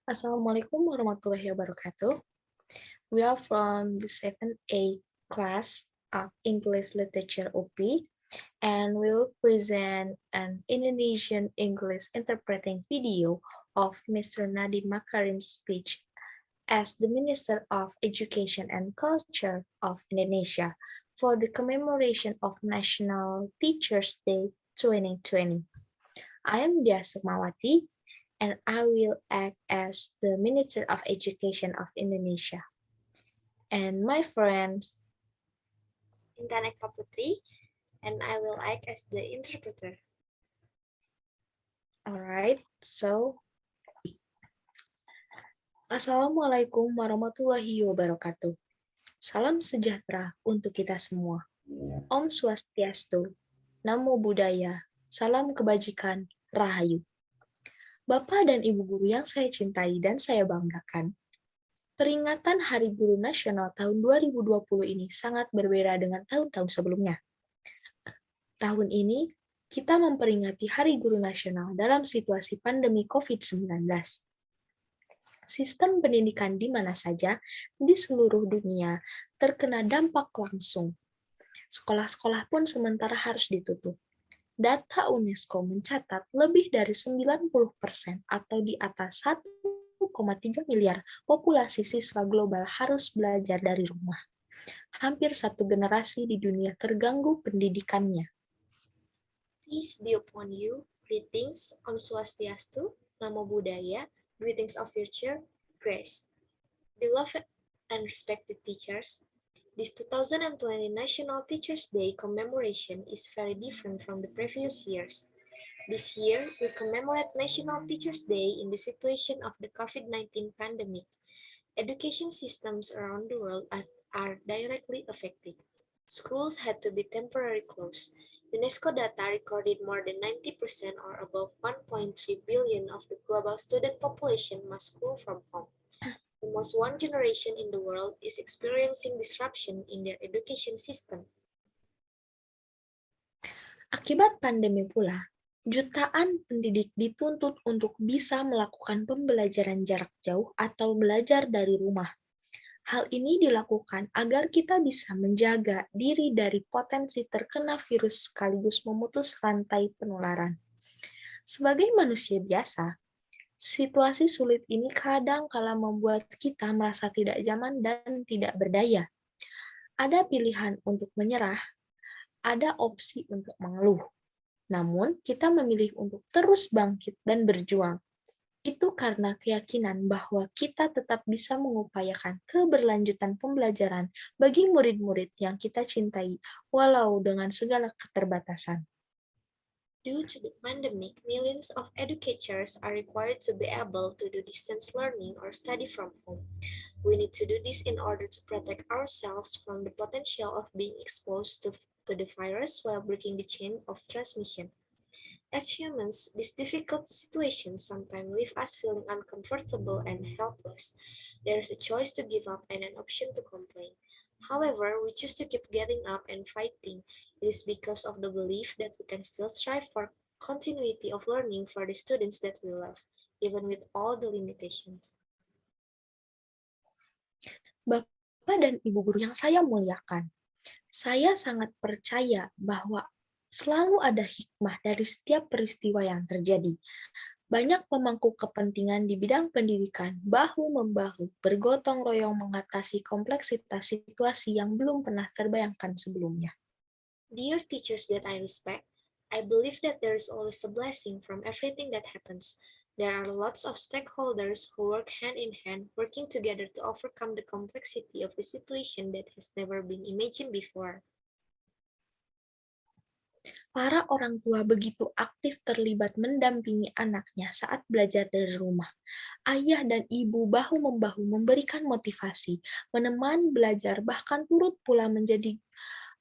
Assalamualaikum warahmatullahi wabarakatuh. We are from the 7A class of English Literature OP, and we will present an Indonesian English interpreting video of Mr. Nadiem Makarim's speech as the Minister of Education and Culture of Indonesia for the commemoration of National Teachers' Day 2020. I am Dia Sukmawati, and I will act as the Minister of Education of Indonesia. And my friends, Intan Eka Putri, and I will act as the interpreter. alright, so Assalamualaikum warahmatullahi wabarakatuh. Salam sejahtera untuk kita semua. Om Swastiastu, Namo Buddhaya, Salam Kebajikan, Rahayu. Bapak dan Ibu Guru yang saya cintai dan saya banggakan, peringatan Hari Guru Nasional tahun 2020 ini sangat berbeda dengan tahun-tahun sebelumnya. Tahun ini, kita memperingati Hari Guru Nasional dalam situasi pandemi COVID-19. Sistem pendidikan di mana saja di seluruh dunia terkena dampak langsung. Sekolah-sekolah pun sementara harus ditutup. Data UNESCO mencatat lebih dari 90% atau di atas 1,3 miliar populasi siswa global harus belajar dari rumah. Hampir satu generasi di dunia terganggu pendidikannya. Peace be upon you. Greetings, Om Swastiastu, Namo Buddhaya, greetings of future, grace. Beloved and respected teachers, this 2020 National Teachers' Day commemoration is very different from the previous years. This year, we commemorate National Teachers' Day in the situation of the COVID-19 pandemic. Education systems around the world are directly affected. Schools had to be temporarily closed. UNESCO data recorded more than 90% or above 1.3 billion of the global student population must school from home. Almost one generation in the world is experiencing disruption in their education system. Akibat pandemi pula, jutaan pendidik dituntut untuk bisa melakukan pembelajaran jarak jauh atau belajar dari rumah. Hal ini dilakukan agar kita bisa menjaga diri dari potensi terkena virus sekaligus memutus rantai penularan. Sebagai manusia biasa, situasi sulit ini kadang kala membuat kita merasa tidak nyaman dan tidak berdaya. Ada pilihan untuk menyerah, ada opsi untuk mengeluh. Namun, kita memilih untuk terus bangkit dan berjuang. Itu karena keyakinan bahwa kita tetap bisa mengupayakan keberlanjutan pembelajaran bagi murid-murid yang kita cintai, walau dengan segala keterbatasan. Due to the pandemic, millions of educators are required to be able to do distance learning or study from home. We need to do this in order to protect ourselves from the potential of being exposed to the virus while breaking the chain of transmission. As humans, these difficult situations sometimes leave us feeling uncomfortable and helpless. There is a choice to give up and an option to complain. However, we choose to keep getting up and fighting. It is because of the belief that we can still strive for continuity of learning for the students that we love, even with all the limitations. Bapak dan Ibu guru yang saya muliakan, saya sangat percaya bahwa selalu ada hikmah dari setiap peristiwa yang terjadi. Banyak pemangku kepentingan di bidang pendidikan bahu-membahu bergotong royong mengatasi kompleksitas situasi yang belum pernah terbayangkan sebelumnya. Dear teachers that I respect, I believe that there is always a blessing from everything that happens. There are lots of stakeholders who work hand in hand, working together to overcome the complexity of the situation that has never been imagined before. Para orang tua begitu aktif terlibat mendampingi anaknya saat belajar dari rumah. Ayah dan ibu bahu-membahu memberikan motivasi, menemani belajar, bahkan turut pula menjadi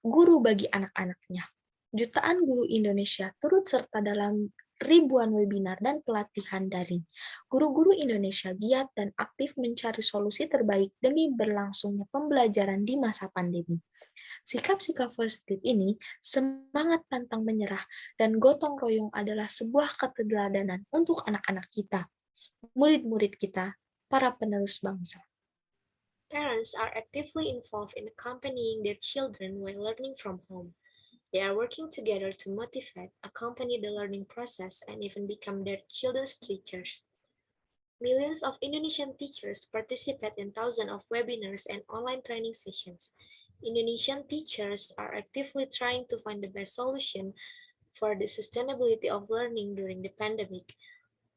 guru bagi anak-anaknya. Jutaan guru Indonesia turut serta dalam ribuan webinar dan pelatihan daring. Guru-guru Indonesia giat dan aktif mencari solusi terbaik demi berlangsungnya pembelajaran di masa pandemi. Sikap-sikap positif ini, semangat pantang menyerah, dan gotong royong adalah sebuah keteladanan untuk anak-anak kita. murid-murid kita, para penerus bangsa. Parents are actively involved in accompanying their children while learning from home. They are working together to motivate, accompany the learning process, and even become their children's teachers. Millions of Indonesian teachers participate in thousands of webinars and online training sessions. Indonesian teachers are actively trying to find the best solution for the sustainability of learning during the pandemic.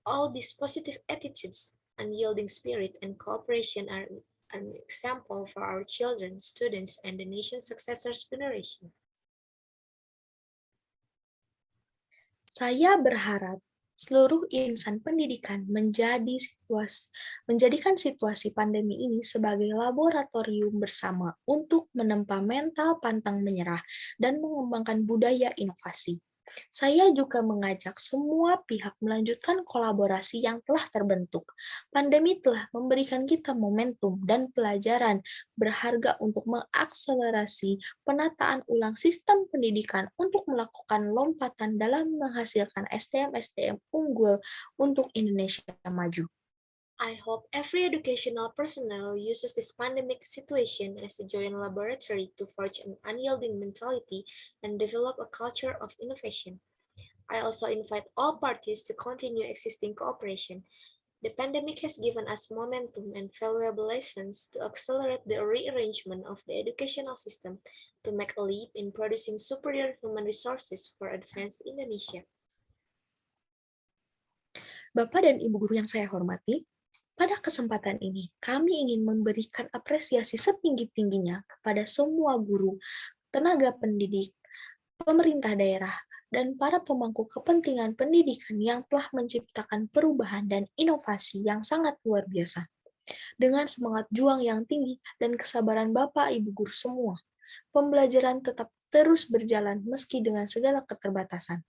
All these positive attitudes, unyielding spirit, and cooperation are an example for our children, students, and the nation's successors generation. Saya berharap seluruh insan pendidikan menjadikan situasi pandemi ini sebagai laboratorium bersama untuk menempa mental pantang menyerah dan mengembangkan budaya inovasi. Saya juga mengajak semua pihak melanjutkan kolaborasi yang telah terbentuk. Pandemi telah memberikan kita momentum dan pelajaran berharga untuk mengakselerasi penataan ulang sistem pendidikan untuk melakukan lompatan dalam menghasilkan SDM-SDM unggul untuk Indonesia maju. I hope every educational personnel uses this pandemic situation as a joint laboratory to forge an unyielding mentality and develop a culture of innovation. I also invite all parties to continue existing cooperation. The pandemic has given us momentum and valuable lessons to accelerate the rearrangement of the educational system to make a leap in producing superior human resources for advanced Indonesia. Bapak dan Ibu guru yang saya hormati, pada kesempatan ini kami ingin memberikan apresiasi setinggi-tingginya kepada semua guru, tenaga pendidik, pemerintah daerah, dan para pemangku kepentingan pendidikan yang telah menciptakan perubahan dan inovasi yang sangat luar biasa. Dengan semangat juang yang tinggi dan kesabaran Bapak Ibu guru semua, pembelajaran tetap terus berjalan meski dengan segala keterbatasan.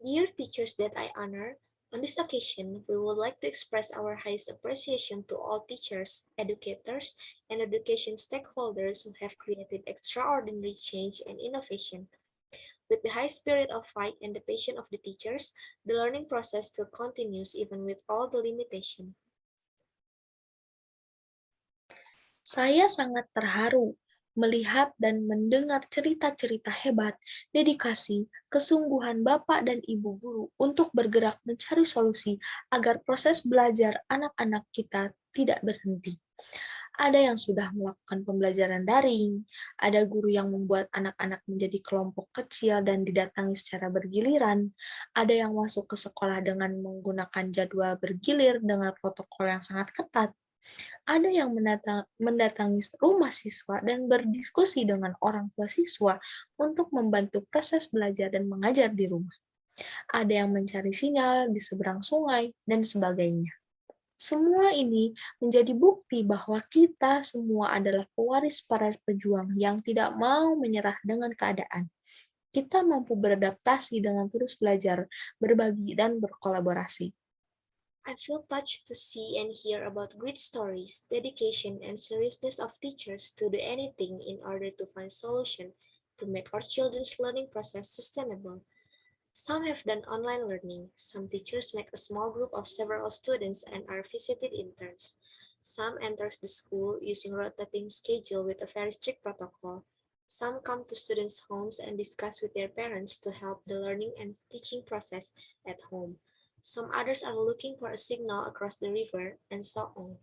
Dear teachers that I honor, on this occasion, we would like to express our highest appreciation to all teachers, educators, and education stakeholders who have created extraordinary change and innovation. With the high spirit of fight and the passion of the teachers, the learning process still continues even with all the limitation. Saya sangat terharu melihat dan mendengar cerita-cerita hebat, dedikasi, kesungguhan Bapak dan Ibu guru untuk bergerak mencari solusi agar proses belajar anak-anak kita tidak berhenti. Ada yang sudah melakukan pembelajaran daring, ada guru yang membuat anak-anak menjadi kelompok kecil dan didatangi secara bergiliran, ada yang masuk ke sekolah dengan menggunakan jadwal bergilir dengan protokol yang sangat ketat, ada yang mendatangi rumah siswa dan berdiskusi dengan orang tua siswa untuk membantu proses belajar dan mengajar di rumah. Ada yang mencari sinyal di seberang sungai, dan sebagainya. Semua ini menjadi bukti bahwa kita semua adalah pewaris para pejuang yang tidak mau menyerah dengan keadaan. Kita mampu beradaptasi dengan terus belajar, berbagi, dan berkolaborasi. I feel touched to see and hear about great stories, dedication, and seriousness of teachers to do anything in order to find solution to make our children's learning process sustainable. Some have done online learning. Some teachers make a small group of several students and are visited interns. Some enters the school using rotating schedule with a very strict protocol. Some come to students' homes and discuss with their parents to help the learning and teaching process at home. Some others are looking for a signal across the river, and so on.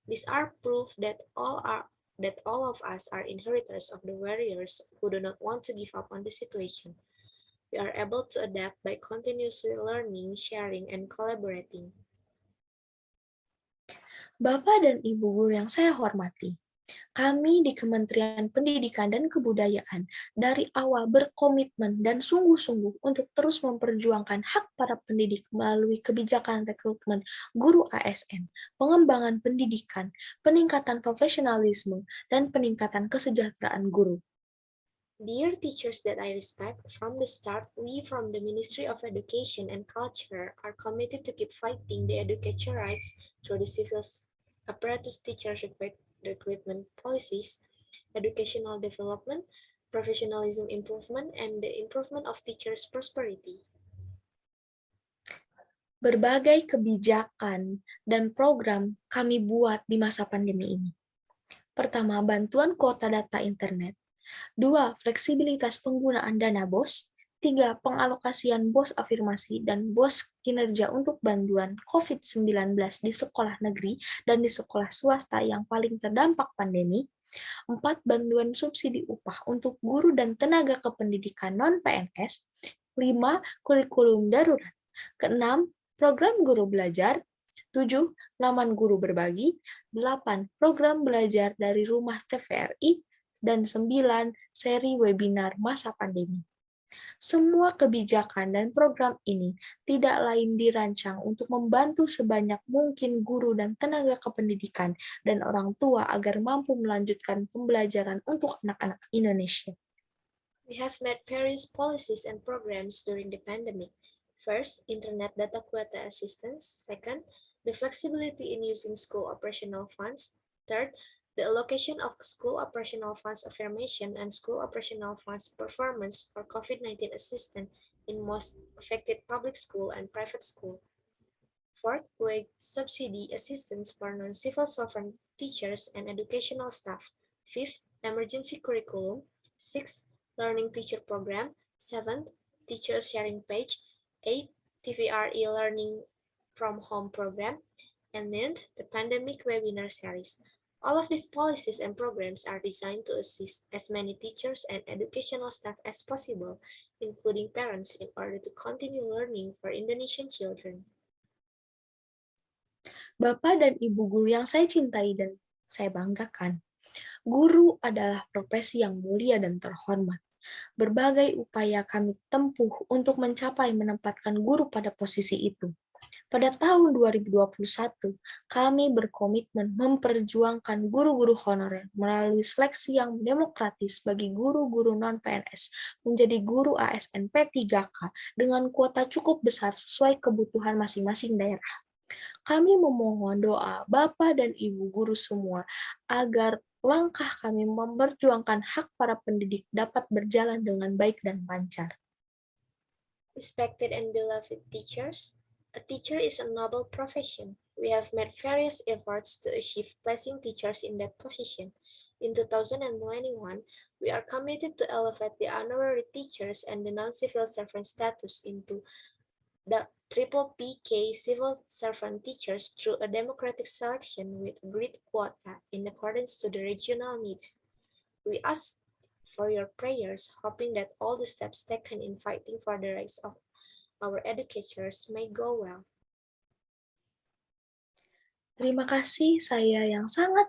These are proof that all of us are inheritors of the warriors who do not want to give up on the situation. We are able to adapt by continuously learning, sharing, and collaborating. Bapak dan Ibu guru yang saya hormati, kami di Kementerian Pendidikan dan Kebudayaan dari awal berkomitmen dan sungguh-sungguh untuk terus memperjuangkan hak para pendidik melalui kebijakan rekrutmen guru ASN, pengembangan pendidikan, peningkatan profesionalisme, dan peningkatan kesejahteraan guru. Dear teachers that I respect, from the start, we from the Ministry of Education and Culture are committed to keep fighting the education rights through the civil apparatus teacher recruitment policies, educational development, professionalism improvement, and the improvement of teachers' prosperity. Berbagai kebijakan dan program kami buat di masa pandemi ini. Pertama, bantuan kuota data internet. 2. Fleksibilitas penggunaan dana BOS. 3. Pengalokasian BOS afirmasi dan BOS kinerja untuk bantuan COVID-19 di sekolah negeri dan di sekolah swasta yang paling terdampak pandemi. 4. Bantuan subsidi upah untuk guru dan tenaga kependidikan non-PNS. 5. Kurikulum darurat. Keenam, program guru belajar. 7. Laman guru berbagi. 8. Program belajar dari rumah TVRI. Dan 9. Seri webinar masa pandemi. Semua kebijakan dan program ini tidak lain dirancang untuk membantu sebanyak mungkin guru dan tenaga kependidikan dan orang tua agar mampu melanjutkan pembelajaran untuk anak-anak Indonesia. We have made various policies and programs during the pandemic. First, Internet Data Quota Assistance. Second, the flexibility in using school operational funds. Third, the allocation of school operational funds affirmation and school operational funds performance for COVID-19 assistance in most affected public school and private school. Fourth, wage subsidy assistance for non-civil servant teachers and educational staff. Fifth, emergency curriculum. Sixth, learning teacher program. Seventh, teacher sharing page. Eighth, TVRE learning from home program. And ninth, the pandemic webinar series. All of these policies and programs are designed to assist as many teachers and educational staff as possible, including parents, in order to continue learning for Indonesian children. Bapak dan Ibu guru yang saya cintai dan saya banggakan, guru adalah profesi yang mulia dan terhormat. Berbagai upaya kami tempuh untuk mencapai menempatkan guru pada posisi itu. Pada tahun 2021, kami berkomitmen memperjuangkan guru-guru honorer melalui seleksi yang demokratis bagi guru-guru non-PNS menjadi guru ASN P3K dengan kuota cukup besar sesuai kebutuhan masing-masing daerah. Kami memohon doa Bapak dan Ibu guru semua agar langkah kami memperjuangkan hak para pendidik dapat berjalan dengan baik dan lancar. Respected and beloved teachers, a teacher is a noble profession. We have made various efforts to achieve placing teachers in that position. In 2021, we are committed to elevate the honorary teachers and the non-civil servant status into the triple PK civil servant teachers through a democratic selection with agreed quota in accordance to the regional needs. We ask for your prayers, hoping that all the steps taken in fighting for the rights of our educators may go well. Terima kasih saya yang sangat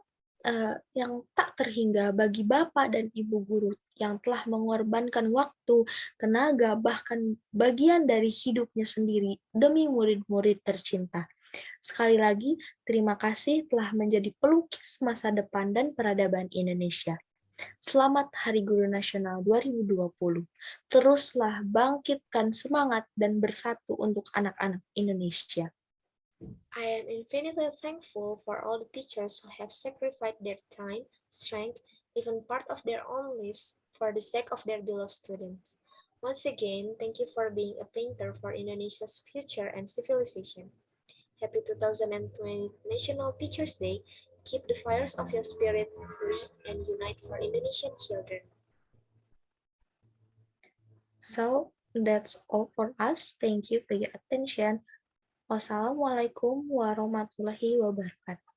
yang tak terhingga bagi Bapak dan Ibu guru yang telah mengorbankan waktu, tenaga, bahkan bagian dari hidupnya sendiri demi murid-murid tercinta. Sekali lagi, terima kasih telah menjadi pelukis masa depan dan peradaban Indonesia. Selamat Hari Guru Nasional 2020. Teruslah bangkitkan semangat dan bersatu untuk anak-anak Indonesia. I am infinitely thankful for all the teachers who have sacrificed their time, strength, even part of their own lives for the sake of their beloved students. Once again, thank you for being a painter for Indonesia's future and civilization. Happy 2020 National Teachers Day. Keep the fires of your spirit lit and unite for Indonesian children. So, that's all for us. Thank you for your attention. Wassalamualaikum warahmatullahi wabarakatuh.